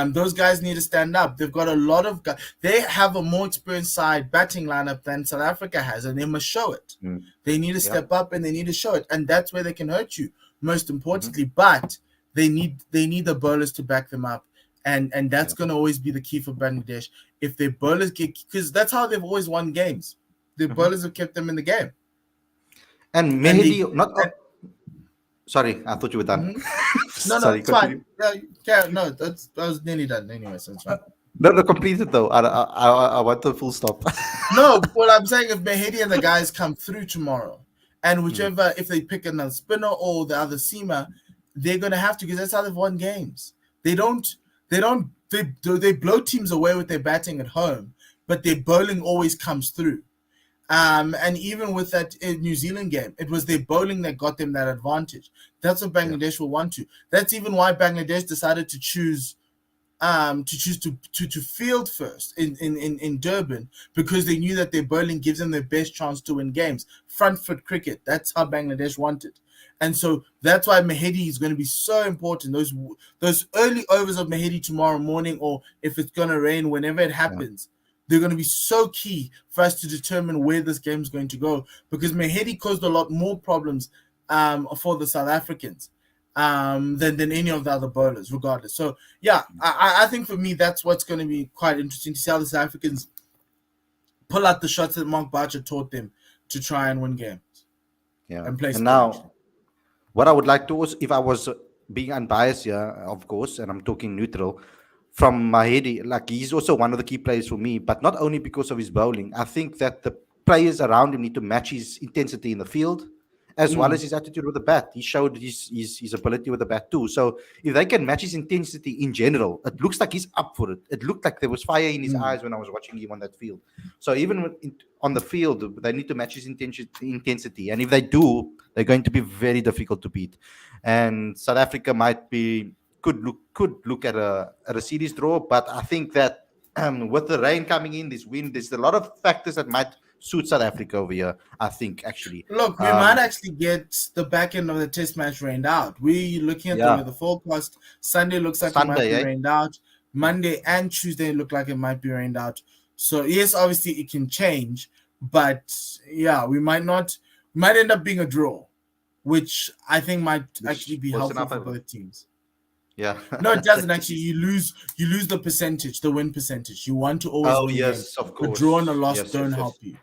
Those guys need to stand up. They've got a lot of guys. They have a more experienced side batting lineup than South Africa has, and they must show it. They need to step up and they need to show it, and that's where they can hurt you. Most importantly, but they need the bowlers to back them up, and that's going to always be the key for Bangladesh. If their bowlers get, because that's how they've always won games. The bowlers have kept them in the game. And Mehdi, sorry, I thought you were done. No, Sorry, it's fine. Yeah, no, I was nearly done anyway, so it's fine. No, complete it though. I want the full stop. No, what I'm saying, if Mehedi and the guys come through tomorrow, and whichever, if they pick another spinner or the other seamer, they're gonna have to, because that's how they've won games. They blow teams away with their batting at home, but their bowling always comes through. And even with that New Zealand game, it was their bowling that got them that advantage. That's what Bangladesh will want to. That's even why Bangladesh decided to choose to field first in Durban, because they knew that their bowling gives them their best chance to win games. Front foot cricket. That's how Bangladesh wanted. And so that's why Mehedi is going to be so important. Those early overs of Mehedi tomorrow morning, or if it's going to rain, whenever it happens, they're going to be so key for us to determine where this game is going to go, because Mehedi caused a lot more problems for the South Africans than any of the other bowlers, regardless. So, yeah, I think for me, that's what's going to be quite interesting to see how the South Africans pull out the shots that Mark Barcher taught them to try and win games. Yeah. And play and now, what I would like to also, if I was being unbiased here, of course, and I'm talking neutral, from Mahedi, like he's also one of the key players for me, but not only because of his bowling. I think that the players around him need to match his intensity in the field, as well as his attitude with the bat. He showed his ability with the bat too. So if they can match his intensity in general, it looks like he's up for it. It looked like there was fire in his eyes when I was watching him on that field. So even on the field, they need to match his intensity. And if they do, they're going to be very difficult to beat. And South Africa could look at a series draw, but I think that with the rain coming in, this wind, there's a lot of factors that might suit South Africa over here. I think actually, look, we might actually get the back end of the test match rained out. We're looking at the forecast. Sunday looks like it might be rained out. Monday and Tuesday look like it might be rained out. So yes, obviously it can change, but yeah, we might end up being a draw, which I think might actually be helpful for both teams. Yeah. No, it doesn't actually. You lose the percentage, the win percentage. You want to always win games. Of course. A draw and a loss don't help you.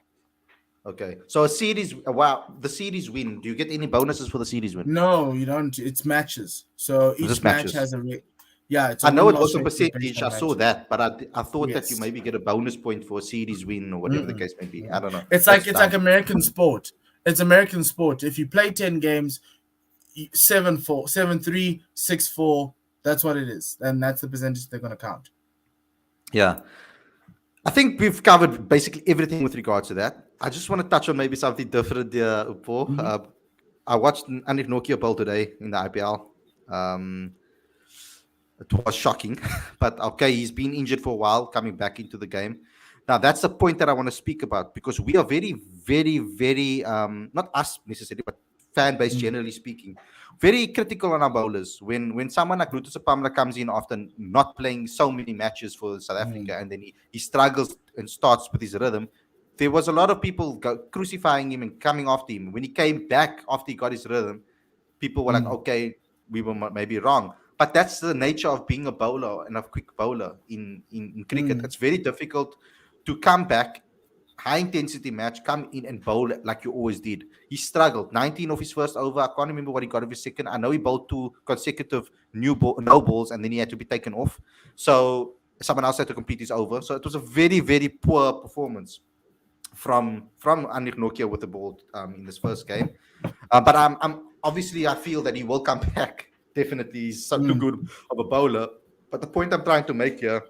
Okay. So a series, the series win, do you get any bonuses for the series win? No, you don't. It's matches. So each match has a it's I know it was a percentage. I saw that, but I thought that you maybe get a bonus point for a series win or whatever the case may be. I don't know. It's like American sport. It's American sport. If you play 10 games, 7-4, 7-3, 6-4. That's what it is, and that's the percentage they're going to count. Yeah. I think we've covered basically everything with regards to that. I just want to touch on maybe something different there, Upo. I watched Anif Nokia bowl today in the IPL. It was shocking, but okay, he's been injured for a while, coming back into the game. Now, that's the point that I want to speak about because we are very, very, very, not us necessarily, but fan base generally speaking, very critical on our bowlers. When someone like Lutus Pamla comes in after not playing so many matches for South Africa and then he struggles and starts with his rhythm, there was a lot of people crucifying him and coming after him. When he came back after he got his rhythm, people were like, okay, we were maybe wrong. But that's the nature of being a bowler and a quick bowler in cricket. It's very difficult to come back, high intensity match, come in and bowl like you always did. He struggled. 19 of his first over. I can't remember what he got of his second. I know he bowled 2 consecutive no balls and then he had to be taken off. So someone else had to complete his over. So it was a very, very poor performance from Anil Nokia with the ball in this first game. But I'm obviously I feel that he will come back. Definitely, he's so good of a bowler. But the point I'm trying to make here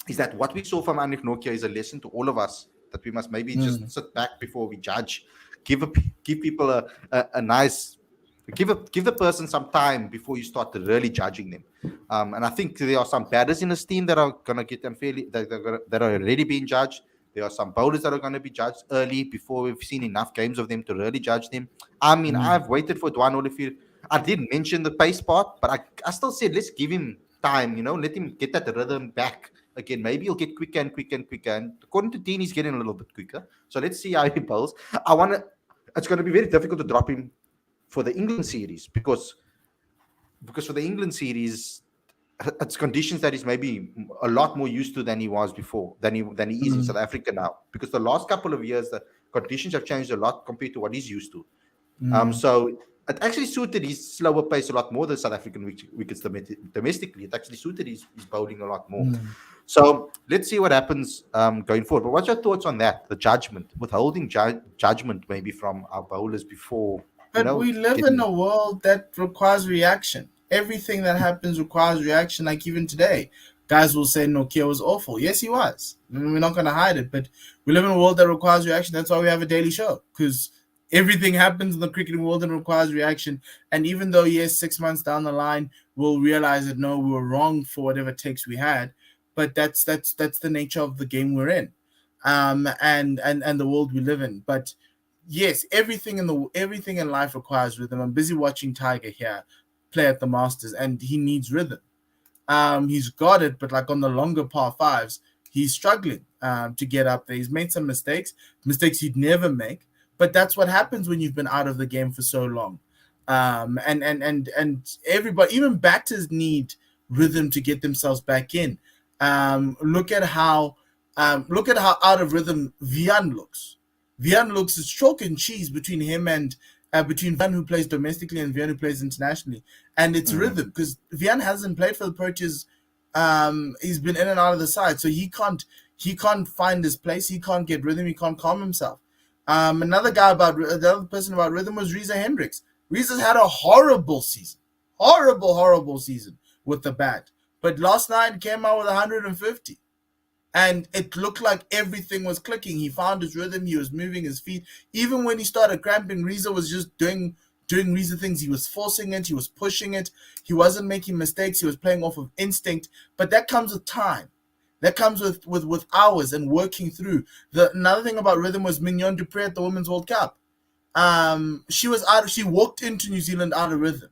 is that what we saw from Anil Nokia is a lesson to all of us that we must maybe just sit back before we judge. Give people a nice give the person some time before you start really judging them. And I think there are some batters in this team that are gonna get unfairly that are already being judged. There are some bowlers that are going to be judged early before we've seen enough games of them to really judge them. I mean, I've waited for Dwan Olivier. I did mention the pace part, but I still said, let's give him time, let him get that rhythm back again. Maybe he'll get quicker and quicker and quicker. And according to Dean, he's getting a little bit quicker. So let's see how he bowls. It's going to be very difficult to drop him for the England series because for the England series, it's conditions that he's maybe a lot more used to than he was before, than he is in South Africa now. Because the last couple of years, the conditions have changed a lot compared to what he's used to. So it actually suited his slower pace a lot more than South African wickets domestically. It actually suited his bowling a lot more. So let's see what happens going forward. But what's your thoughts on that? The judgment, withholding judgment maybe from our bowlers before. But we live in a world that requires reaction. Everything that happens requires reaction. Like even today, guys will say Nokia was awful. Yes, he was. We're not going to hide it. But we live in a world that requires reaction. That's why we have a daily show, because everything happens in the cricketing world and requires reaction. And even though, yes, 6 months down the line, we'll realize that no, we were wrong for whatever takes we had. But that's the nature of the game we're in, and the world we live in. But yes, everything in life requires rhythm. I'm busy watching Tiger here play at the Masters, and he needs rhythm. He's got it, but like on the longer par fives, he's struggling to get up there. He's made some mistakes he'd never make, but that's what happens when you've been out of the game for so long. And everybody, even batters, need rhythm to get themselves back in. Look at how out of rhythm Vian looks. Vian looks as chalk and cheese between him and between Vian, who plays domestically, and Vian, who plays internationally. And it's rhythm, because Vian hasn't played for the Proteas. He's been in and out of the side, so he can't find his place. He can't get rhythm. He can't calm himself. The other person about rhythm was Reza Hendrix. Reza's had a horrible season with the bat. But last night he came out with 150. And it looked like everything was clicking. He found his rhythm. He was moving his feet. Even when he started cramping, Reza was just doing Reza things. He was forcing it. He was pushing it. He wasn't making mistakes. He was playing off of instinct. But that comes with time. That comes with hours and working through. Another thing about rhythm was Mignon du Preez at the Women's World Cup. She walked into New Zealand out of rhythm.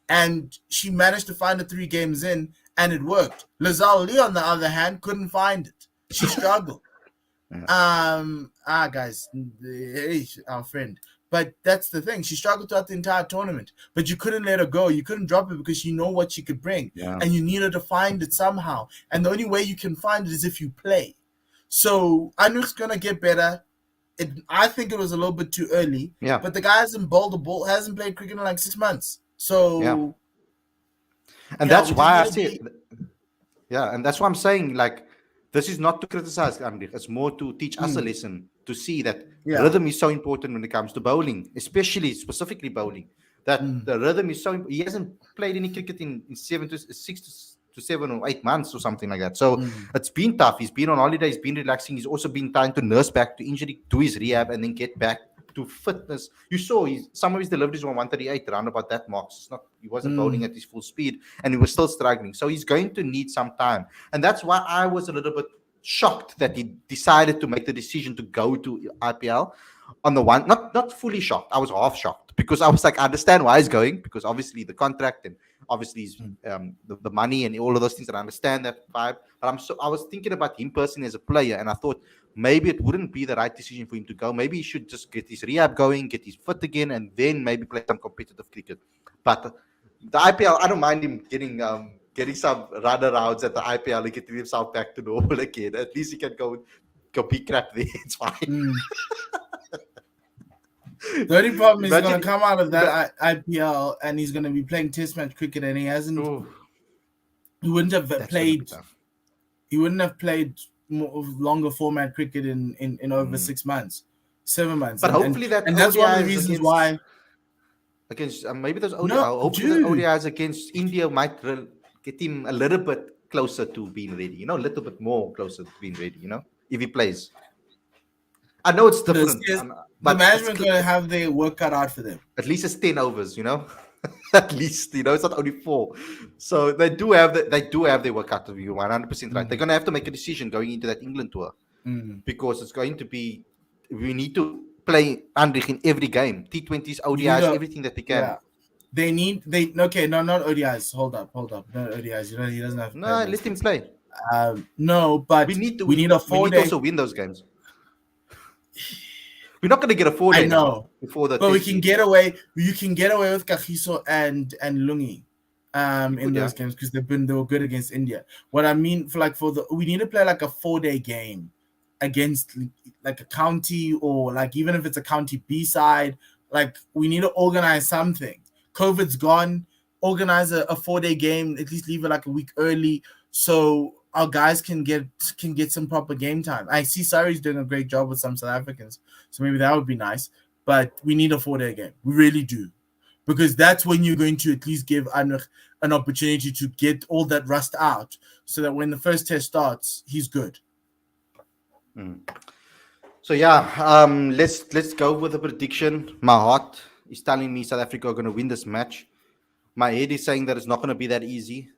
And she managed to find it 3 games in, and it worked. Lazal Lee, on the other hand, couldn't find it. She struggled. Guys, our friend. But that's the thing. She struggled throughout the entire tournament. But you couldn't let her go. You couldn't drop it because you know what she could bring. Yeah. And you needed to find it somehow. And the only way you can find it is if you play. So Anuk's going to get better. I think it was a little bit too early. Yeah. But the guy hasn't bowled a ball, hasn't played cricket in like 6 months. So... Yeah. And that's why I say, and that's why I'm saying, like, this is not to criticize Andy. It's more to teach us a lesson, to see that rhythm is so important when it comes to bowling, specifically bowling. That the rhythm is so. He hasn't played any cricket in 6 to 7 or 8 months or something like that. So it's been tough. He's been on holiday. He's been relaxing. He's also been trying to nurse back to injury, do his rehab, and then get back to fitness. You saw some of his deliveries were 138 around about that mark. It's not, he wasn't bowling at his full speed, and he was still struggling. So he's going to need some time, and that's why I was a little bit shocked that he decided to make the decision to go to IPL. On the one, not fully shocked. I was half shocked because I was like, I understand why he's going, because obviously the contract and obviously his, the money and all of those things. And I understand that vibe. But I was thinking about him personally as a player, and I thought maybe it wouldn't be the right decision for him to go. Maybe he should just get his rehab going, get his foot again, and then maybe play some competitive cricket. But the IPL, I don't mind him getting some runarounds at the IPL and getting himself back to normal again. At least he can go be crap there. It's fine. The only problem is he's going to come out of that IPL and he's going to be playing Test match cricket, and he hasn't. He wouldn't have played. He wouldn't have played longer format cricket in over 6 months, 7 months. But hopefully that's one of the reasons why. Against maybe those ODIs. Hopefully the ODIs against India might get him a little bit closer to being ready. A little bit more closer to being ready. If he plays. I know it's different. The management going to have their work cut out for them. At least it's 10 overs, At least, it's not only 4. So they do have their work cut of you 100% right. They're going to have to make a decision going into that England tour because it's going to be, we need to play Andrich in every game. T20s, ODIs, everything that they can. Yeah. Not ODIs. Hold up. No ODIs. He doesn't have to play. No, let him play. No, but we need a 4-day. We need to also win those games. We're not going to get a 4-day. I know. Before the but we can get away. You can get away with Kagiso and Lungi in those games because they were good against India. What I mean we need to play like a 4-day game against like a county, or like even if it's a county B side, like we need to organize something. COVID's gone. Organize a 4-day game. At least leave it like a week early so our guys can get some proper game time. I see Surrey's doing a great job with some South Africans, so maybe that would be nice. But we need a 4-day game. We really do. Because that's when you're going to at least give Anrich an opportunity to get all that rust out so that when the first test starts, he's good. So let's go with a prediction. My heart is telling me South Africa are going to win this match. My head is saying that it's not going to be that easy.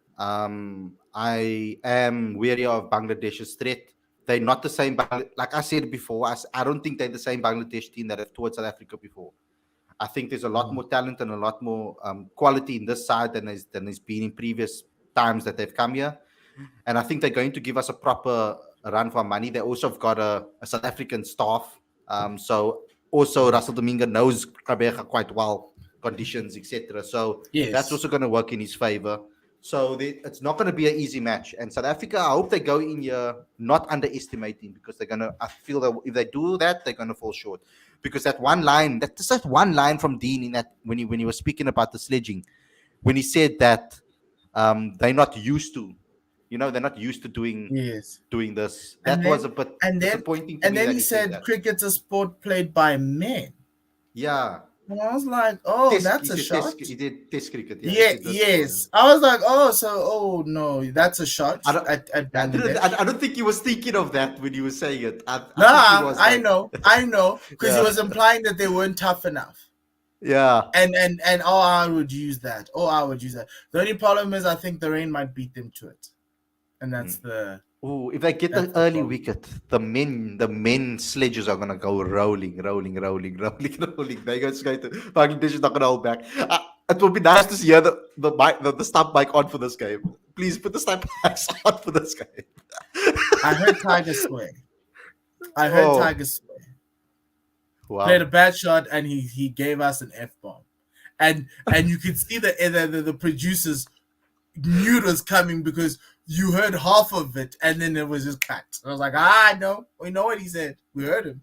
I am wary of Bangladesh's threat. They're not the same, like I said before, I don't think they're the same Bangladesh team that have toured South Africa before. I think there's a lot more talent and a lot more quality in this side than there's been in previous times that they've come here. And I think they're going to give us a proper run for money. They also have got a South African staff. So also Russell Domingo knows Gqeberha quite well, conditions, etc. So that's also going to work in his favor. So it's not going to be an easy match. And South Africa, I hope they go in here not underestimating, because I feel that if they do that, they're going to fall short. Because that one line from Dean in that when he was speaking about the sledging, when he said that they're not used to, they're not used to doing this. That was a bit disappointing to me. And then he said cricket's a sport played by men. Yeah. And I was like, that's a shot. He did test cricket. Yes. I was like, no, that's a shot at Bangladesh. I don't think he was thinking of that when he was saying it. I know. Because he was implying that they weren't tough enough. Yeah. And I would use that. The only problem is I think the rain might beat them to it. And that's the... Oh, if they get the early wicket, the men sledges are gonna go rolling. They're going to Bangladesh is not gonna hold back. It will be nice to hear the stump mic on for this game. Please put the stump mics on for this game. I heard Tiger swear. Wow. Played a bad shot and he gave us an F-bomb, and you could see the producers knew it was coming because you heard half of it and then it was just cut. I was like, no, we know what he said. We heard him.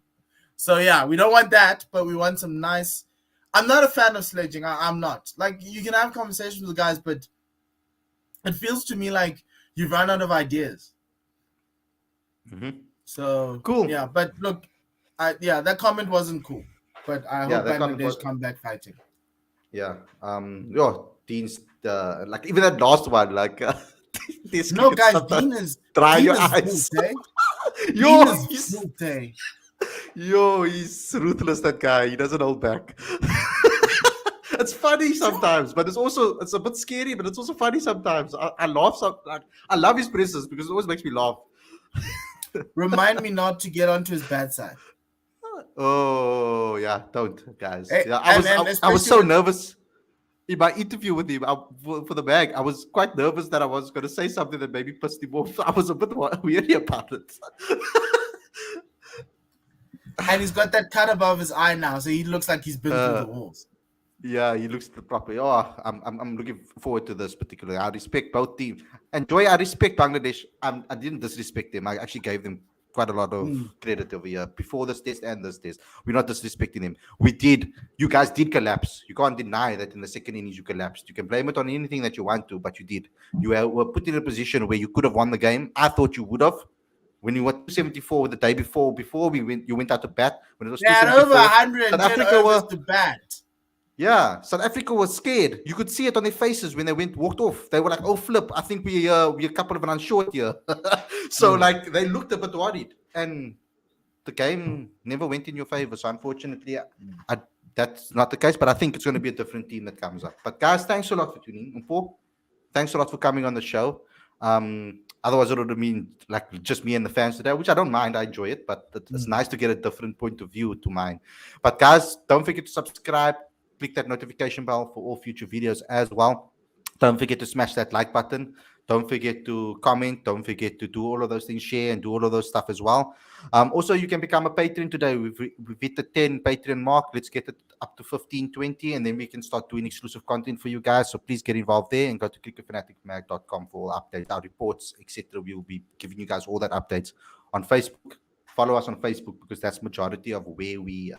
So yeah, we don't want that, but we want some nice. I'm not a fan of sledging. I'm not. Like, you can have conversations with the guys, but it feels to me like you've run out of ideas. Mm-hmm. So cool. Yeah, but look, that comment wasn't cool. But I hope Bangladesh come back fighting. Yeah. Dean's like even that last one, like no guys, Dean is dry Dean your is eyes. Dean is Yo, he's ruthless, that guy. He doesn't hold back. It's funny sometimes, but it's a bit scary, but it's also funny sometimes. I laugh. I love his presses because it always makes me laugh. Remind me not to get onto his bad side. Oh yeah, don't guys. Hey, Yeah, I and was so especially- nervous in my interview with him for the bag. I was quite nervous that I was going to say something that maybe pissed him off. I was a bit weary about it. And he's got that cut above his eye now, so he looks like he's been through the walls. Yeah, he looks the proper. Oh, I'm looking forward to this particularly. I respect both teams. And Joy, I respect Bangladesh. I didn't disrespect them. I actually gave them quite a lot of credit over here before this test and this test. We're not disrespecting them. We did. You guys did collapse. You can't deny that in the second innings you collapsed. You can blame it on anything that you want to, but you did. You were put in a position where you could have won the game. I thought you would have. When you were 274 the day before you went out to bat. When it was They had over 274, 110 South Africa overs were, to bat. yeah, South Africa was scared. You could see it on their faces when they walked off. They were like, "Oh flip, I think we're a couple of runs short here." So like they looked a bit worried, and the game never went in your favor. So unfortunately, that's not the case. But I think it's going to be a different team that comes up. But guys, thanks a lot for tuning in. Paul, thanks a lot for coming on the show. Otherwise, it would have been like just me and the fans today, which I don't mind. I enjoy it, but it's nice to get a different point of view to mine. But guys, don't forget to subscribe. Click that notification bell for all future videos as well. Don't forget to smash that like button. Don't forget to comment. Don't forget to do all of those things, share and do all of those stuff as well. Also, you can become a patron today. We've hit the 10 Patreon mark. Let's get it up to 15, 20, and then we can start doing exclusive content for you guys. So please get involved there and go to cricketfanaticmag.com for all updates, our reports, etc. We will be giving you guys all that updates on Facebook. Follow us on Facebook because that's majority of where we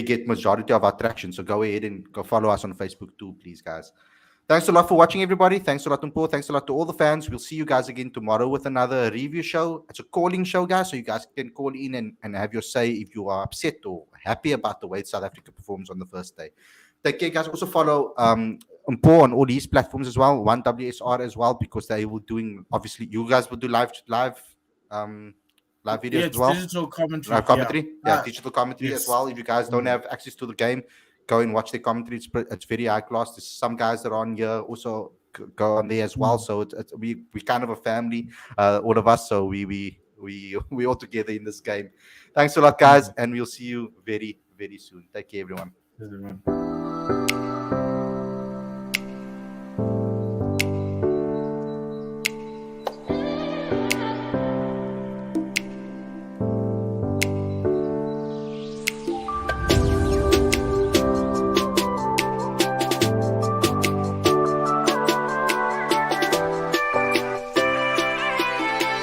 get majority of our traction. So go ahead and go follow us on Facebook too, please, guys. Thanks a lot for watching, everybody. Thanks a lot, Paul. Thanks a lot to all the fans. We'll see you guys again tomorrow with another review show. It's a calling show, guys, so you guys can call in and have your say if you are upset or happy about the way South Africa performs on the first day. Take care, guys. Also follow Paul on all these platforms as well, 1WSR as well, because they will doing, obviously, you guys will do live videos as well. Digital commentary. Digital commentary as well. If you guys don't have access to the game, go and watch the commentary. It's very high class. There's some guys that are on here also go on there as well. So we kind of a family, all of us. So we all together in this game. Thanks a lot, guys, and we'll see you very, very soon. Take care, everyone.